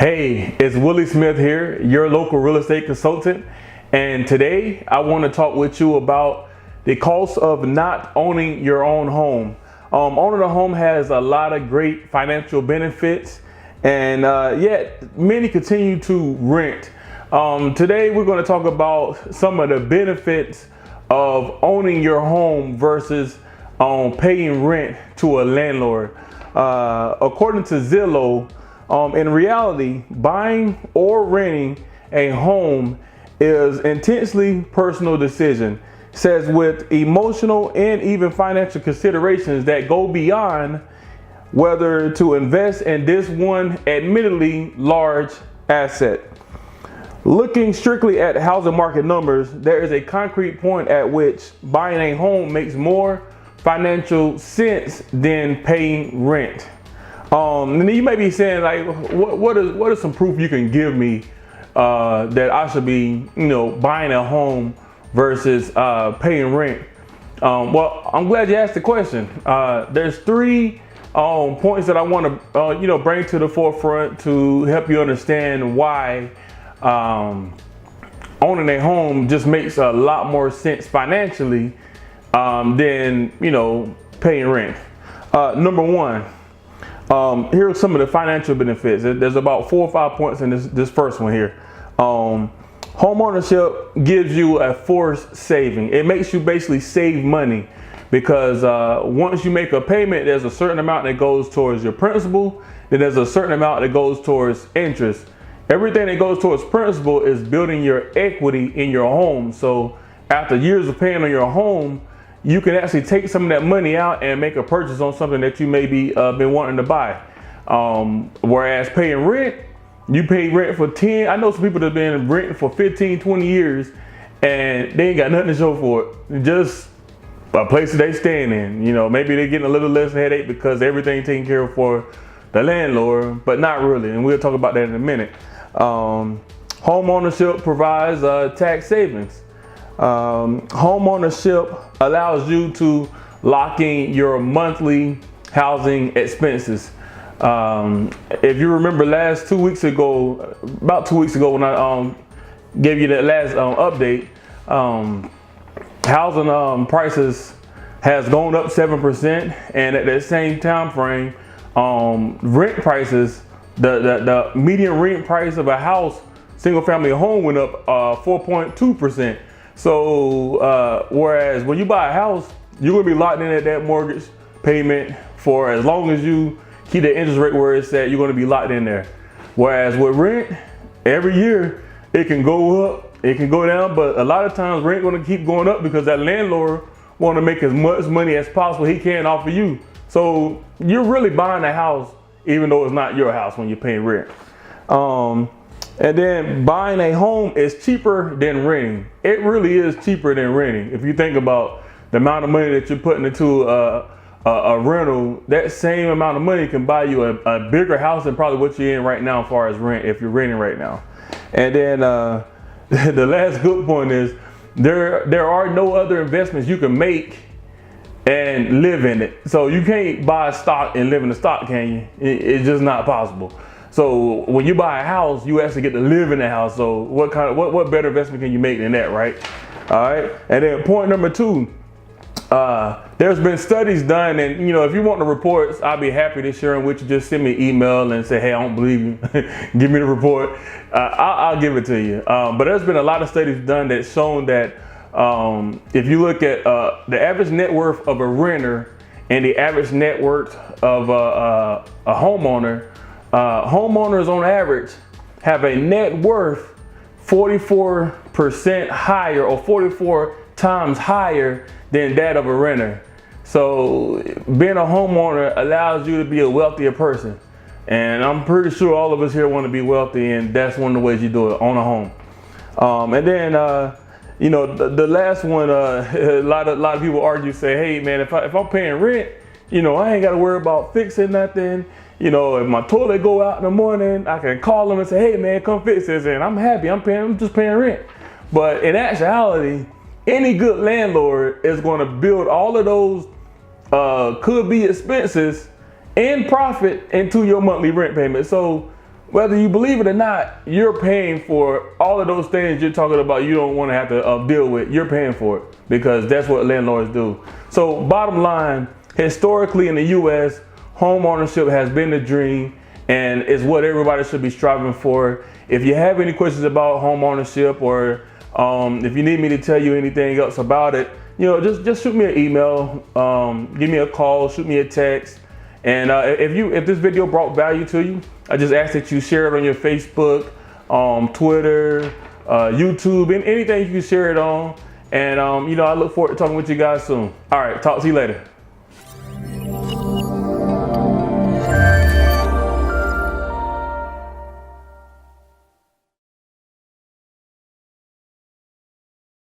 Hey, it's Willie Smith here, your local real estate consultant. And today I want to talk with you about the cost of not owning your own home. Owning a home has a lot of great financial benefits, and yet many continue to rent. Today we're going to talk about some of the benefits of owning your home versus paying rent to a landlord. According to Zillow, in reality, buying or renting a home is intensely personal decision. It says with emotional and even financial considerations that go beyond whether to invest in this one admittedly large asset. Looking strictly at housing market numbers, there is a concrete point at which buying a home makes more financial sense than paying rent. And then you may be saying, like, what is some proof you can give me that I should be, buying a home versus paying rent? Well, I'm glad you asked the question. There's three points that I want to, bring to the forefront to help you understand why owning a home just makes a lot more sense financially than, paying rent. Number one. Here are some of the financial benefits. There's about 4 or 5 points in this first one here. Home ownership gives you a forced saving. It makes you basically save money because once you make a payment, there's a certain amount that goes towards your principal. Then there's a certain amount that goes towards interest. Everything that goes towards principal is building your equity in your home. So after years of paying on your home, you can actually take some of that money out and make a purchase on something that you maybe been wanting to buy. Whereas paying rent, you pay rent for 10. I know some people that have been renting for 15, 20 years and they ain't got nothing to show for it. Just a place that they staying in. Maybe they're getting a little less headache because everything taken care of for the landlord, but not really. And we'll talk about that in a minute. Home ownership provides tax savings. Home ownership allows you to lock in your monthly housing expenses. If you remember about 2 weeks ago when I gave you that last update, housing prices has gone up 7%, and at that same time frame, rent prices, the median rent price of a house, single family home, went up 4.2%. So whereas when you buy a house, you're gonna be locked in at that mortgage payment for as long as you keep the interest rate where it's at. You're gonna be locked in there. Whereas with rent, every year it can go up, it can go down, but a lot of times rent gonna keep going up because that landlord want to make as much money as possible he can off of you. So you're really buying a house even though it's not your house when you're paying rent. And then buying a home is cheaper than renting. It really is cheaper than renting. If you think about the amount of money that you're putting into a rental, that same amount of money can buy you a bigger house than probably what you're in right now as far as rent, if you're renting right now. And then the last good point is there are no other investments you can make and live in it. So you can't buy a stock and live in the stock, can you? It's just not possible. So when you buy a house, you actually get to live in the house. So what better investment can you make than that, right? All right. And then point number 2, there's been studies done, and if you want the reports, I'll be happy to share them with you. Just send me an email and say, hey, I don't believe you. Give me the report. I'll give it to you. But there's been a lot of studies done that's shown that if you look at the average net worth of a renter and the average net worth of a homeowner, homeowners on average have a net worth 44% higher, or 44 times higher than that of a renter. So being a homeowner allows you to be a wealthier person. And I'm pretty sure all of us here want to be wealthy, and that's one of the ways you do it, own a home. And then the last one, a lot of people argue, say, hey man, if I'm paying rent, I ain't got to worry about fixing nothing. If my toilet go out in the morning, I can call them and say, hey man, come fix this, and I'm happy. I'm just paying rent. But in actuality, any good landlord is going to build all of those could be expenses and profit into your monthly rent payment. So whether you believe it or not, you're paying for all of those things you're talking about you don't want to have to deal with. You're paying for it because that's what landlords do. So bottom line, historically in the US, home ownership has been the dream and is what everybody should be striving for. If you have any questions about home ownership, or if you need me to tell you anything else about it, just shoot me an email, give me a call, shoot me a text. And if this video brought value to you, I just ask that you share it on your Facebook, Twitter, YouTube, and anything you can share it on. And I look forward to talking with you guys soon. All right, talk to you later.